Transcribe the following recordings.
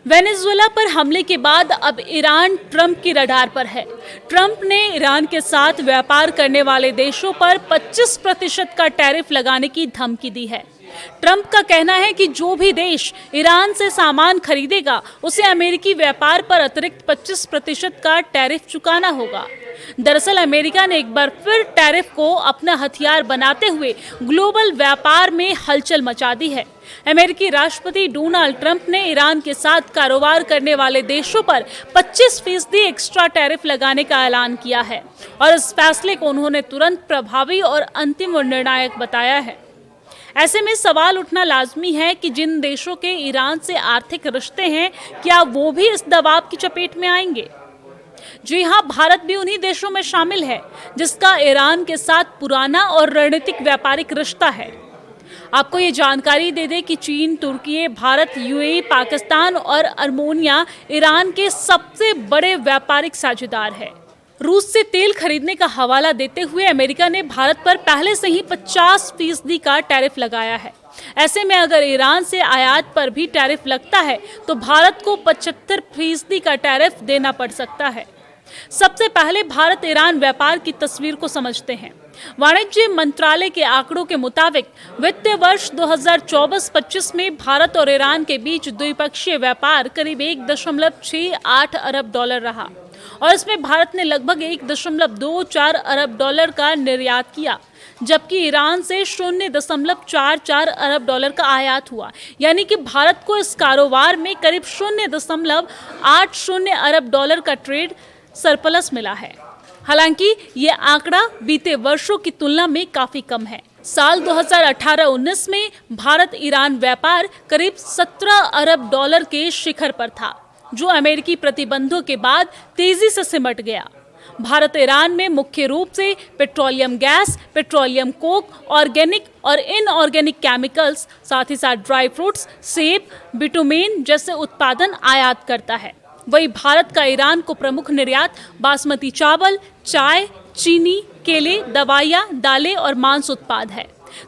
Venezuela पर हमले के बाद अब ईरान ट्रंप की रडार पर है। ट्रंप ने ईरान के साथ व्यापार करने वाले देशों पर 25% का टैरिफ लगाने की धमकी दी है। ट्रंप का कहना है कि जो भी देश ईरान से सामान खरीदेगा उसे अमेरिकी व्यापार पर अतिरिक्त 25% का टैरिफ चुकाना होगा। दरअसल अमेरिका ने एक बार फिर टैरिफ को अपना हथियार बनाते हुए ग्लोबल व्यापार में हलचल मचा दी है। अमेरिकी राष्ट्रपति डोनाल्ड ट्रंप ने ईरान के साथ कारोबार करने वाले देशों पर 25% एक्स्ट्रा टैरिफ लगाने का ऐलान किया है और इस फैसले को उन्होंने तुरंत प्रभावी और अंतिम और निर्णायक बताया है। ऐसे में सवाल उठना लाजमी है कि जिन देशों के ईरान से आर्थिक रिश्ते हैं, क्या वो भी इस दबाव की चपेट में आएंगे? जी हां, भारत भी उन्हीं देशों में शामिल है जिसका ईरान के साथ पुराना और रणनीतिक व्यापारिक रिश्ता है। आपको ये जानकारी दे दें कि चीन, तुर्की, भारत, यूएई, पाकिस्तान और अर्मेनिया ईरान के सबसे बड़े व्यापारिक साझेदार हैं। रूस से तेल खरीदने का हवाला देते हुए अमेरिका ने भारत पर पहले से ही 50% का टैरिफ लगाया है। ऐसे में अगर ईरान से आयात पर भी टैरिफ लगता है तो भारत को 75% का टैरिफ देना पड़ सकता है। सबसे पहले भारत ईरान व्यापार की तस्वीर को समझते हैं। वाणिज्य मंत्रालय के आंकड़ों के मुताबिक वित्तीय वर्ष 2024-25 में भारत और ईरान के बीच द्विपक्षीय व्यापार करीब 1.68 अरब डॉलर रहा और इसमें भारत ने लगभग 1.24 अरब डॉलर का निर्यात किया, जबकि ईरान से 0.44 अरब डॉलर का आयात हुआ। यानी कि भारत को इस कारोबार में करीब 0.80 अरब डॉलर का ट्रेड सरप्लस मिला है। हालांकि ये आंकड़ा बीते वर्षों की तुलना में काफी कम है। साल 2018-19 में भारत ईरान व्यापार करीब 17 अरब डॉलर के शिखर पर था, जो अमेरिकी प्रतिबंधों के बाद तेजी से सिमट गया। भारत ईरान में मुख्य रूप से petroleum gas, petroleum Coke, organic और इनऑर्गेनिक केमिकल्स, साथ ही साथ ड्राई फ्रूट्स, सेब, बिटुमेन जैसे उत्पादन आयात करता है। वही भारत का ईरान को प्रमुख निर्यात बासमती चावल, चाय, चीनी, केले, दवाइयाँ, दालें और मांस उत्पाद है।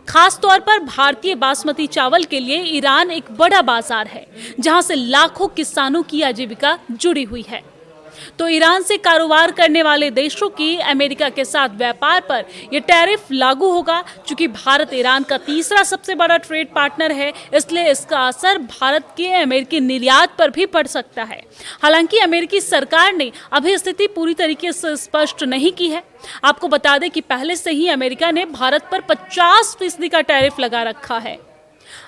खास तौर पर भारतीय बासमती चावल के लिए ईरान एक बड़ा बाजार है, जहां से लाखों किसानों की आजीविका जुड़ी हुई है। तो ईरान से कारोबार करने वाले देशों की अमेरिका के साथ व्यापार पर यह टैरिफ लागू होगा। चूंकि भारत ईरान का तीसरा सबसे बड़ा ट्रेड पार्टनर है, इसलिए इसका असर भारत के अमेरिकी निर्यात पर भी पड़ सकता है। हालांकि अमेरिकी सरकार ने अभी स्थिति पूरी तरीके से स्पष्ट नहीं की है। आपको बता दें कि पहले से ही अमेरिका ने भारत पर 50% का टैरिफ लगा रखा है।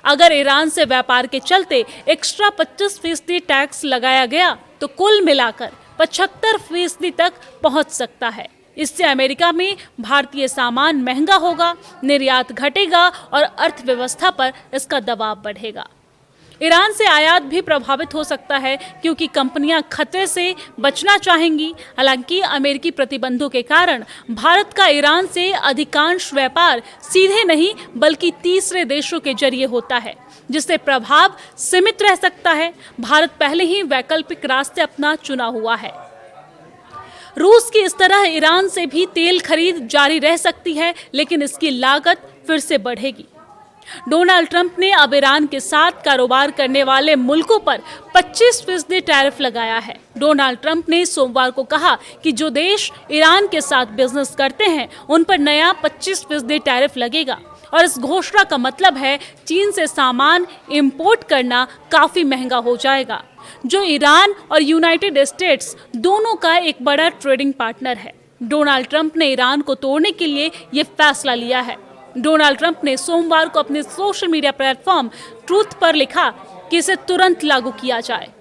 अगर ईरान से व्यापार के चलते एक्स्ट्रा 25% टैक्स लगाया गया तो कुल मिलाकर 75% तक पहुंच सकता है। इससे अमेरिका में भारतीय सामान महंगा होगा, निर्यात घटेगा और अर्थव्यवस्था पर इसका दबाव बढ़ेगा। ईरान से आयात भी प्रभावित हो सकता है, क्योंकि कंपनियां खतरे से बचना चाहेंगी। हालांकि अमेरिकी प्रतिबंधों के कारण भारत का ईरान से अधिकांश व्यापार सीधे नहीं बल्कि तीसरे देशों के जरिए होता है, जिससे प्रभाव सीमित रह सकता है। भारत पहले ही वैकल्पिक रास्ते अपना चुना हुआ है। रूस की इस तरह ईरान से भी तेल खरीद जारी रह सकती है, लेकिन इसकी लागत फिर से बढ़ेगी। डोनाल्ड ट्रंप ने अब ईरान के साथ कारोबार करने वाले मुल्कों पर 25% टैरिफ लगाया है। डोनाल्ड ट्रंप ने सोमवार को कहा कि जो देश ईरान के साथ बिजनेस करते हैं उन पर नया 25% टैरिफ लगेगा और इस घोषणा का मतलब है चीन से सामान इंपोर्ट करना काफी महंगा हो जाएगा, जो ईरान और यूनाइटेड स्टेट्स दोनों का एक बड़ा ट्रेडिंग पार्टनर है। डोनाल्ड ट्रंप ने ईरान को तोड़ने के लिए ये फैसला लिया है। डोनाल्ड ट्रंप ने सोमवार को अपने सोशल मीडिया प्लेटफॉर्म ट्रूथ पर लिखा कि इसे तुरंत लागू किया जाए।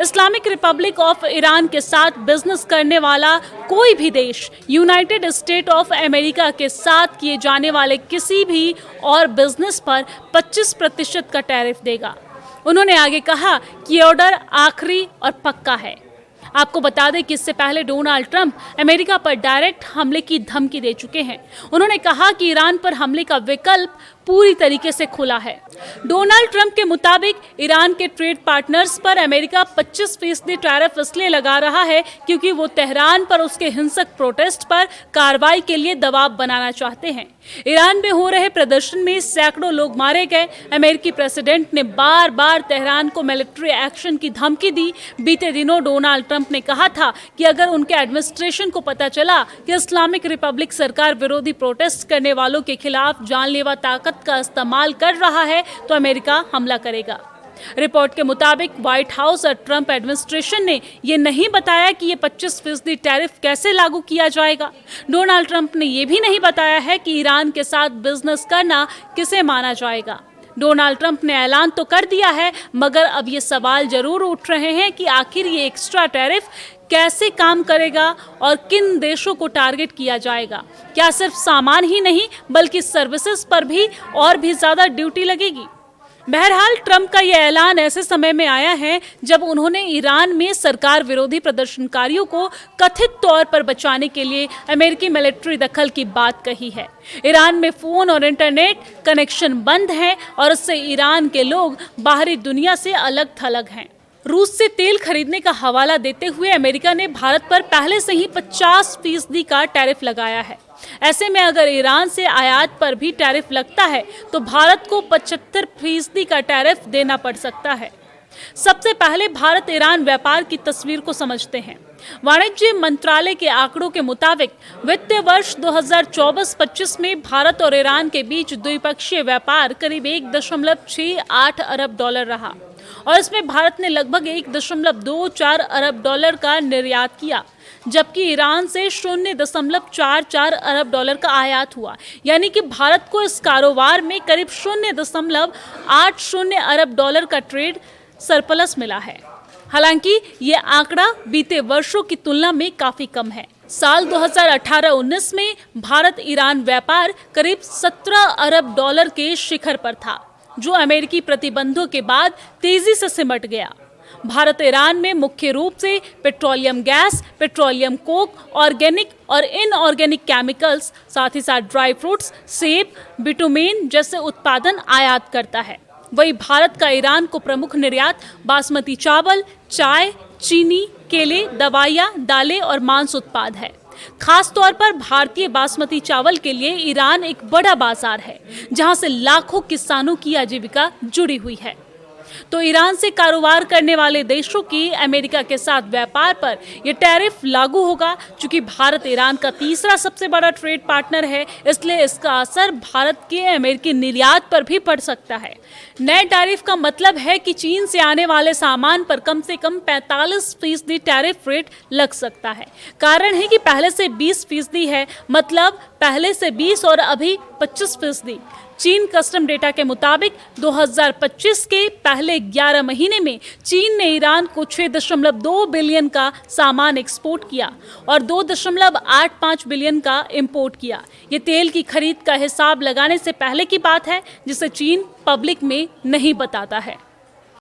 इस्लामिक रिपब्लिक ऑफ ईरान के साथ बिजनेस करने वाला कोई भी देश यूनाइटेड स्टेट ऑफ अमेरिका के साथ किए जाने वाले किसी भी और बिजनेस पर 25% का टैरिफ देगा। उन्होंने आगे कहा कि ये ऑर्डर आखिरी और पक्का है। आपको बता दें कि इससे पहले डोनाल्ड ट्रंप अमेरिका पर डायरेक्ट हमले की धमकी दे चुके हैं। उन्होंने कहा कि ईरान पर हमले का विकल्प पूरी तरीके से खुला है। डोनाल्ड ट्रंप के मुताबिक ईरान के ट्रेड पार्टनर्स पर अमेरिका 25% टैरिफ इसलिए लगा रहा है क्योंकि वो तेहरान पर उसके हिंसक प्रोटेस्ट पर कार्रवाई के लिए दबाव बनाना चाहते हैं। ईरान में हो रहे प्रदर्शन में सैकड़ों लोग मारे गए। अमेरिकी प्रेसिडेंट ने बार बार तेहरान को मिलिट्री एक्शन की धमकी दी। बीते दिनों डोनाल्ड ट्रंप ने कहा था कि अगर उनके एडमिनिस्ट्रेशन को पता चला कि इस्लामिक रिपब्लिक सरकार विरोधी प्रोटेस्ट करने वालों के खिलाफ जानलेवा ताकत का इस्तेमाल कर रहा है तो अमेरिका हमला करेगा। रिपोर्ट के मुताबिक व्हाइट हाउस और ट्रंप एडमिनिस्ट्रेशन ने यह नहीं बताया कि ये 25% टैरिफ कैसे लागू किया जाएगा। डोनाल्ड ट्रंप ने यह भी नहीं बताया है कि ईरान के साथ बिजनेस करना किसे माना जाएगा। डोनाल्ड ट्रंप ने ऐलान तो कर दिया है, मगर अब ये सवाल जरूर उठ रहे हैं कि आखिर ये एक्स्ट्रा टैरिफ कैसे काम करेगा और किन देशों को टारगेट किया जाएगा। क्या सिर्फ सामान ही नहीं बल्कि सर्विसेज पर भी और भी ज्यादा ड्यूटी लगेगी। बहरहाल ट्रंप का यह ऐलान ऐसे समय में आया है जब उन्होंने ईरान में सरकार विरोधी प्रदर्शनकारियों को कथित तौर पर बचाने के लिए अमेरिकी मिलिट्री दखल की बात कही है। ईरान में फोन और इंटरनेट कनेक्शन बंद है और इससे ईरान के लोग बाहरी दुनिया से अलग थलग हैं। रूस से तेल खरीदने का हवाला देते हुए अमेरिका ने भारत पर पहले से ही 50% का टैरिफ लगाया है। ऐसे में अगर ईरान से आयात पर भी टैरिफ लगता है तो भारत को 75% का टैरिफ देना पड़ सकता है। सबसे पहले भारत ईरान व्यापार की तस्वीर को समझते हैं। वाणिज्य मंत्रालय के आंकड़ों के मुताबिक वित्तीय वर्ष 2024-25 में भारत और ईरान के बीच द्विपक्षीय व्यापार करीब 1.68 अरब डॉलर रहा और इसमें भारत ने लगभग 1.24 अरब डॉलर का निर्यात किया, जबकि ईरान से 0.44 अरब डॉलर का आयात हुआ। यानी कि भारत को इस कारोबार में करीब 0.80 अरब डॉलर का ट्रेड सरप्लस मिला है। हालांकि ये आंकड़ा बीते वर्षों की तुलना में काफी कम है। साल 2018-19 में भारत ईरान व्यापार करीब 17 अरब डॉलर के शिखर पर था, जो अमेरिकी प्रतिबंधों के बाद तेजी से सिमट गया। भारत ईरान में मुख्य रूप से petroleum gas, petroleum Coke, organic और इनऑर्गेनिक केमिकल्स, साथ ही साथ ड्राई फ्रूट्स, सेब, बिटुमेन जैसे उत्पादन आयात करता है। वही भारत का ईरान को प्रमुख निर्यात बासमती चावल, चाय, चीनी, केले, दवाइयाँ, दालें और मांस उत्पाद है। खास तौर पर भारतीय बासमती चावल के लिए ईरान एक बड़ा बाजार है, जहां से लाखों किसानों की आजीविका जुड़ी हुई है। तो ईरान से कारोबार करने वाले देशों की अमेरिका के साथ व्यापार पर यह टैरिफ लागू होगा। चूंकि भारत ईरान का तीसरा सबसे बड़ा ट्रेड पार्टनर है, इसलिए इसका असर भारत के अमेरिकी निर्यात पर भी पड़ सकता है। नए टैरिफ का मतलब है कि चीन से आने वाले सामान पर कम से कम 45% टैरिफ रेट लग सकता है। कारण है कि पहले से 20% है, मतलब पहले से 20 और अभी 25%। चीन कस्टम डेटा के मुताबिक 2025 के पहले 11 महीने में चीन ने ईरान को 6.2 बिलियन का सामान एक्सपोर्ट किया और 2.85 बिलियन का इंपोर्ट किया। ये तेल की खरीद का हिसाब लगाने से पहले की बात है, जिसे चीन पब्लिक में नहीं बताता है।